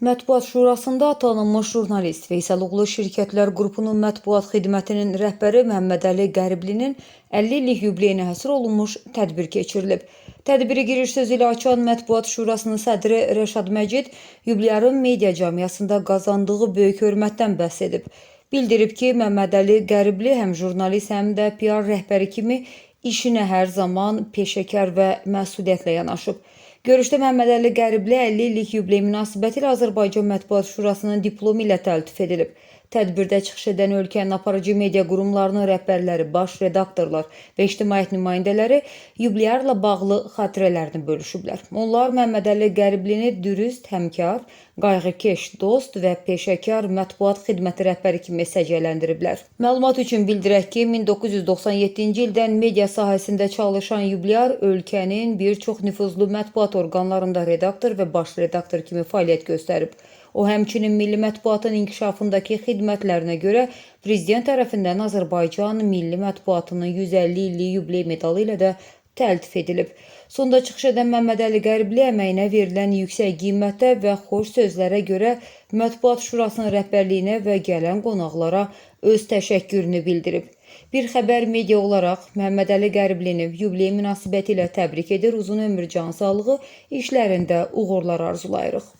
Mətbuat Şurasında tanınmış jurnalist Veysel Oğlu Şirkətlər Qrupunun mətbuat xidmətinin rəhbəri Məhəmməd Əli Qəriblinin 50 illik yubileyinə həsr olunmuş tədbir keçirilib. Tədbiri giriş sözü ilə açan Mətbuat Şurasının sədri Rəşad Məcid yubileyarın media cəmiyyəsində qazandığı böyük hörmətdən bəhs edib. Bildirib ki, Məhəmməd Əli Qəribli həm jurnalist, həm də PR rəhbəri kimi işinə hər zaman peşəkar və məsuliyyətlə yanaşıb. Görüşdə Məhəmməd Əli Qəribli 50 illik yubiley münasibətilə Azərbaycan Mətbuat Şurasının diplomu ilə təltif edilib. Tədbirdə çıxış edən ölkənin aparıcı media qurumlarının rəhbərləri, baş redaktorlar və ictimaiyyət nümayəndələri yubileyarla bağlı xatirələrini bölüşüblər. Onlar Məhəmməd Əli Qəriblini dürüst, həmkar, qayğıkeş, dost və peşəkar mətbuat xidməti rəhbəri kimi səciyyələndiriblər. Məlumat üçün bildirək ki, 1997-ci ildən media sahəsində çalışan yubileyar ölkənin bir çox nüfuzlu mətbuat orqanlarında redaktor və baş redaktor kimi fəaliyyət göstərib. O, həmçinin milli mətbuatın inkişafındakı xidmətlərinə görə Prezident tərəfindən Azərbaycan milli mətbuatının 150 illik yubiley medalı ilə də təltif edilib. Sonda çıxış edən Məhəmməd Əli Qəribli əməyinə verilən yüksək qiymətə və xoş sözlərə görə Mətbuat Şurasının rəhbərliyinə və gələn qonaqlara öz təşəkkürünü bildirib. Bir xəbər media olaraq Məhəmməd Əli Qəriblini yubiley münasibəti ilə təbrik edir, uzun ömür, can sağlığı, işlərində uğurlar arzulayırıq.